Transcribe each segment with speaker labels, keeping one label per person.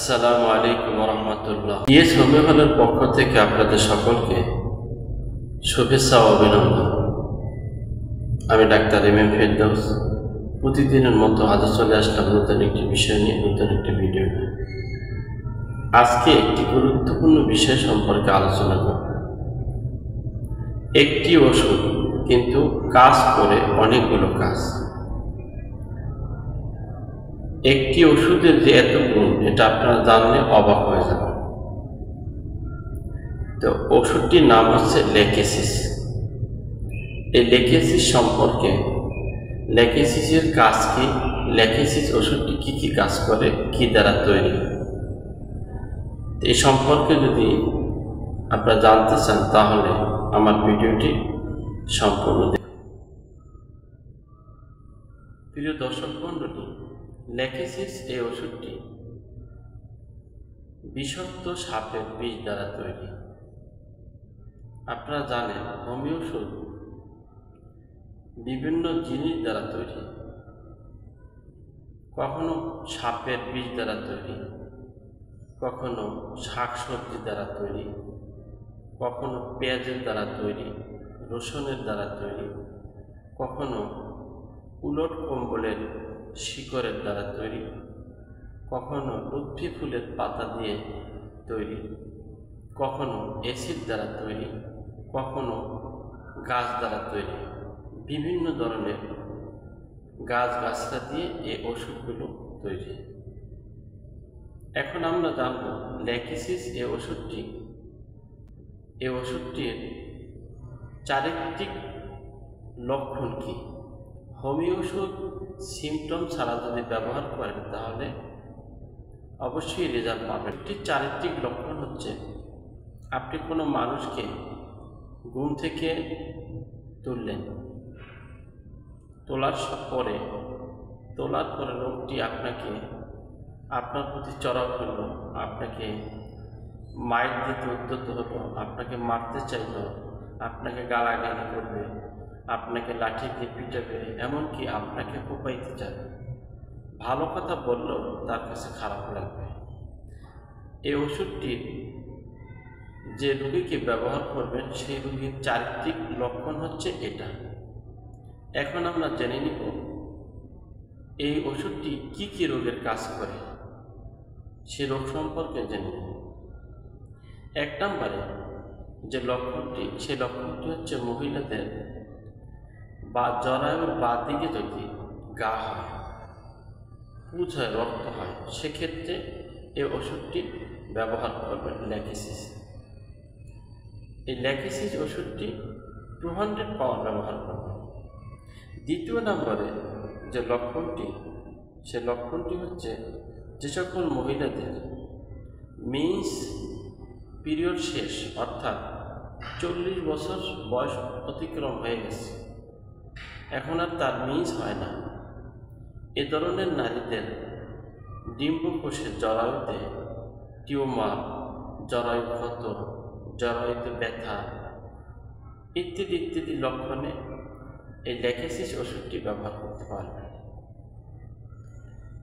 Speaker 1: আসসালামু আলাইকুম রহমতুল্লাহ। Yes homeo হলের পক্ষ থেকে আপনাদের সকলকে শুভেচ্ছা ও অভিনন্দন। আমি ডাক্তার এম ফেরদৌস। প্রতিদিনের মতো আজও চলে আসলাম নতুন একটি বিষয় নিয়ে, নতুন একটি ভিডিও নিয়ে। আজকে একটি গুরুত্বপূর্ণ বিষয় সম্পর্কে আলোচনা করব। একটি ওষুধ কিন্তু কাজ করে অনেকগুলো কাজ। একটি ওষুধের যে এত গুণ, এটা আপনারা জানলে অবাক হয়ে যাবেন। তো ওষুধটির নাম হচ্ছে লেকেসিস। এই লেকেসিস সম্পর্কে, লেকেসিসের কাজ কি, লেকেসিস ওষুধটি কি কি কাজ করে, কি দ্বারা তৈরি, এই সম্পর্কে যদি আপনারা জানতে চান তাহলে আমার ভিডিওটি সম্পূর্ণ দেখুন। প্রিয় দর্শক মণ্ডলী, লেকেসিস এই ওষুধটি বিষাক্ত সাপের বিষ দ্বারা তৈরি। আপনারা জানেন হোমিও ওষুধ বিভিন্ন জিনিস দ্বারা তৈরি। কখনো সাপের বিষ দ্বারা তৈরি, কখনো শাকসবজি দ্বারা তৈরি, কখনো পেঁয়াজের দ্বারা তৈরি, রসুনের দ্বারা তৈরি, কখনো উলট কম্বলের শিকড়ের দ্বারা তৈরি, কখনো লুৎফি ফুলের পাতা দিয়ে তৈরি, কখনো অ্যাসিড দ্বারা তৈরি, কখনো গাছ দ্বারা তৈরি। বিভিন্ন ধরনের গাছগাছরা দিয়ে এই ওষুধগুলো তৈরি। এখন আমরা জানব লেকেসিস এই ওষুধটির চারিত্রিক লক্ষণ কি। হোমিও ওষুধ সিমটম ছাড়া যদি ব্যবহার করেন তাহলে অবশ্যই রেজাল্ট পাবেন। একটি চারিত্রিক লক্ষণ হচ্ছে, আপনি কোনো মানুষকে ঘুম থেকে তুললেন, তোলার পরে লোকটি আপনার প্রতি চড়াও করল, আপনাকে মাইর দিতে উদ্যত হলো, আপনাকে মারতে চাইল, আপনাকে গালাগালি করবে, আপনাকে লাঠি দিয়ে পিটাবে, এমনকি আপনাকে কোপাইতে চাবে। ভালো কথা বললেও তার কাছে খারাপ লাগবে। এই ওষুধটি যে রোগীকে ব্যবহার করবেন সেই রোগীর চারিত্রিক লক্ষণ হচ্ছে এটা। এখন আমরা জেনে নিব এই ওষুধটি কি কি রোগের কাজ করে, সে রোগ সম্পর্কে জেনে নিব। 1 নম্বরে যে লক্ষণটি, সেই লক্ষণটি হচ্ছে মহিলাদের বা জরায়ুর বাঁ দিকে যদি ঘা হয়, পুঁজ হয়, রক্ত হয়, সেক্ষেত্রে এই ওষুধটি ব্যবহার করবেন লেকেসিস। এই লেকেসিস ওষুধটি 200 পাওয়ার ব্যবহার করবেন। 2য় নম্বরে যে লক্ষণটি, সে লক্ষণটি হচ্ছে যে সকল মহিলাদের মেন্স পিরিয়ড শেষ, অর্থাৎ 40 বছর বয়স অতিক্রম হয়ে গেছে, এখন আর তার মেন্স হয় না, এ ধরনের নারীদের ডিম্বকোষের জরায়ুতে টিউমার, জরায়ু ক্ষত, জরায়ুতে ব্যথা ইত্যাদি ইত্যাদি লক্ষণে এই লেকেসিস ওষুধটি ব্যবহার করতে পারবেন।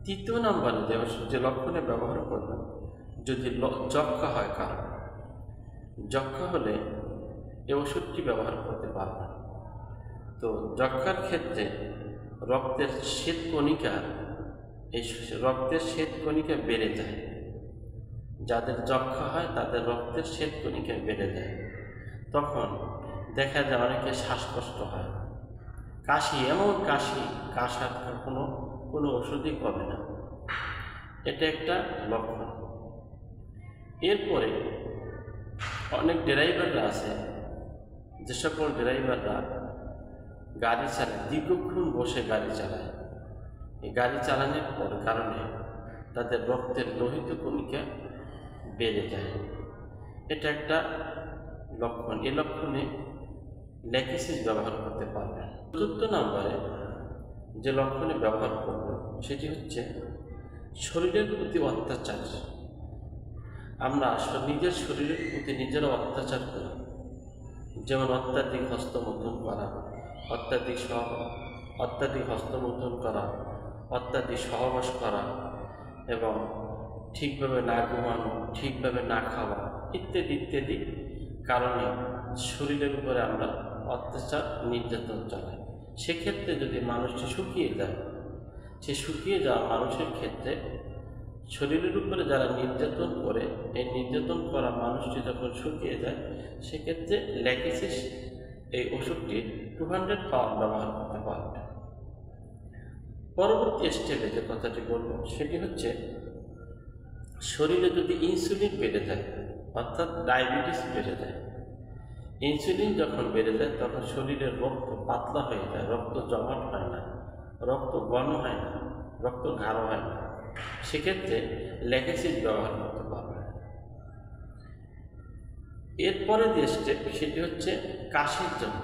Speaker 1: 3য় নম্বরে যে লক্ষণে ব্যবহার করবেন, যদি যক্ষা হয় কারণ, যক্ষা হলে এই ওষুধটি ব্যবহার করতে পারবেন। তো যক্ষার ক্ষেত্রে রক্তের শ্বেতকণিকা বেড়ে যায়। যাদের যক্ষা হয় তাদের রক্তের শ্বেতকণিকা বেড়ে যায়। তখন দেখা যায় অনেকে শ্বাসকষ্ট হয়, কাশি, এমন কাশার কোনো ওষুধই কমে না। এটা একটা লক্ষণ। এরপরে অনেক ড্রাইভাররা আছে, যে সকল ড্রাইভাররা গাড়ি চালায়, দীর্ঘক্ষণ বসে গাড়ি চালায়, এই গাড়ি চালানোর কারণে তাদের রক্তের লোহিত কণিকা বেড়ে যায়। এটা একটা লক্ষণ। এই লক্ষণে লেকেসিস ব্যবহার করতে পারবেন। 4th নম্বরে যে লক্ষণে ব্যবহার করবেন সেটি হচ্ছে শরীরের প্রতি অত্যাচার। আমরা নিজের শরীরের প্রতি নিজেরা অত্যাচার করি, যেমন অত্যাধিক হস্তমৈথুন করা, অত্যাধিক হস্তমৈথুন করা, অত্যাধিক সহবাস করা এবং ঠিকভাবে না ঘুমানো, ঠিকভাবে না খাওয়া ইত্যাদি ইত্যাদি কারণে শরীরের উপরে আমরা অত্যাচার নির্যাতন চালাই। সেক্ষেত্রে যদি মানুষটি শুকিয়ে যায়, সে শুকিয়ে যাওয়া মানুষের ক্ষেত্রে শরীরের উপরে যারা নির্যাতন করে, এই নির্যাতন করা মানুষটি যখন শুকিয়ে যায়, সেক্ষেত্রে ল্যাকিসিস এই ওষুধটি 200 পাওয়ার ব্যবহার করতে পারবে। পরবর্তী স্টেপে যে কথাটি বলব সেটি হচ্ছে, শরীরে যদি ইনসুলিন বেড়ে যায়, অর্থাৎ ডায়াবেটিস বেড়ে যায়, ইনসুলিন যখন বেড়ে যায় তখন শরীরের রক্ত পাতলা হয়ে যায়, রক্ত জমাট হয় না, রক্ত ঘন হয় না, রক্ত গাঢ় হয় না, সেক্ষেত্রে ল্যাকিসিস ব্যবহার করতে পারবে। এরপরে যে স্টেপ সেটি হচ্ছে কাশির জন্য।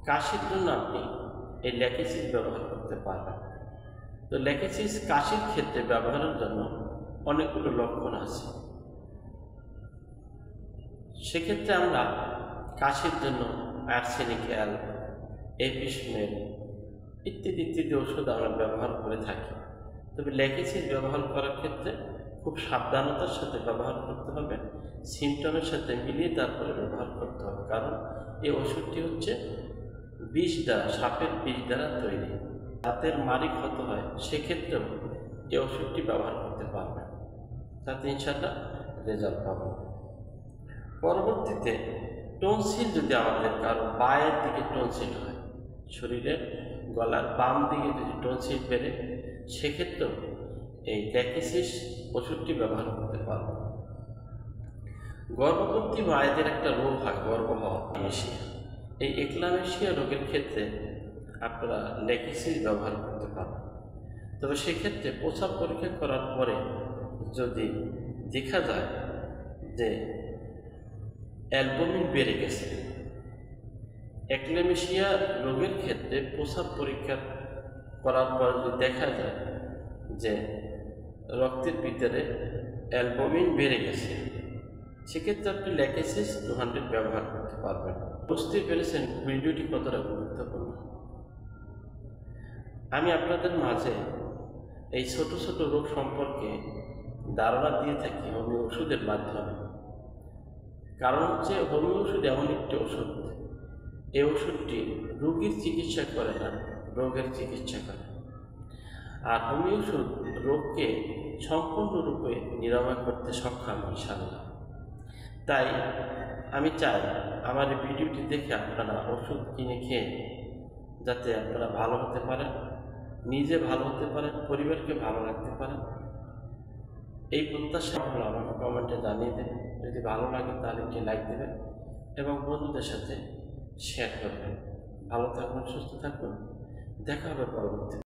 Speaker 1: কাশির জন্য আপনি এই ল্যাকিসিস ব্যবহার করতে পারবেন। তো ল্যাকিসিস কাশির ক্ষেত্রে ব্যবহারের জন্য অনেকগুলো লক্ষণ আছে। সেক্ষেত্রে আমরা কাশির জন্য আর্সেনিক অ্যাল, এপিসমেল ইত্যাদি ইত্যাদি ওষুধ আমরা ব্যবহার করে থাকি। তবে ল্যাকিসিস ব্যবহার করার ক্ষেত্রে খুব সাবধানতার সাথে ব্যবহার করতে হবে, সিমটমের সাথে মিলিয়ে তারপরে ব্যবহার করতে হবে। কারণ এই ওষুধটি হচ্ছে বিষ দ্বারা, সাপের বিষ দ্বারা তৈরি। দাঁতের মাড়ি ক্ষত হয়, সেক্ষেত্রেও এই ওষুধটি ব্যবহার করতে পারবেন, তাতে ইনশাল্লাহ রেজাল্ট পাবেন। পরবর্তীতে টনসিল যদি আমাদের কারো বায়ের দিকে টনসিল হয়, শরীরের গলার বাম দিকে যদি টনসিল বেড়ে, সেক্ষেত্রেও এই ল্যাকিসিস ওষুধটি ব্যবহার করতে পারবেন। গর্ভবতী মায়েদের একটা রোগ হয়, গর্ভ হওয়া, এক্লামেশিয়া। এই এক্লামেশিয়া রোগের ক্ষেত্রে আপনারা ল্যাকিসিস ব্যবহার করতে পারবেন। তবে সেক্ষেত্রে প্রস্রাব পরীক্ষা করার পরে যদি দেখা যায় যে অ্যালবুমিন বেড়ে গেছে, এক্লামেশিয়া রোগের ক্ষেত্রে প্রস্রাব পরীক্ষা করার পর যদি দেখা যায় যে রক্তের ভিতরে অ্যালবুমিন বেড়ে গেছে, সেক্ষেত্রে আপনি ল্যাকিসিস 200 ব্যবহার করতে পারবেন। বুঝতে পেরেছেন ভিডিওটি কতটা গুরুত্বপূর্ণ। আমি আপনাদের মাঝে এই ছোট ছোট রোগ সম্পর্কে ধারণা দিয়ে থাকি হোমিও ওষুধের মাধ্যমে। কারণ হচ্ছে হোমিও ওষুধ এমন একটি ওষুধ, এই ওষুধটি রোগীর চিকিৎসা করে না, রোগের চিকিৎসা করে। আর হোমিও ওষুধ রোগকে সম্পূর্ণরূপে নিরাময় করতে সক্ষম ইনশাআল্লাহ। তাই আমি চাই আমার এই ভিডিওটি দেখে আপনারা ওষুধ কিনে খেয়ে যাতে আপনারা ভালো হতে পারেন, নিজে ভালো হতে পারেন, পরিবারকে ভালো রাখতে পারেন, এই প্রত্যাশা হলো আমাকে কমেন্টে জানিয়ে দেবেন। যদি ভালো লাগে তাহলে একটি লাইক দেবেন এবং বন্ধুদের সাথে শেয়ার করবেন। ভালো থাকুন, সুস্থ থাকুন, দেখা হবে পরবর্তী।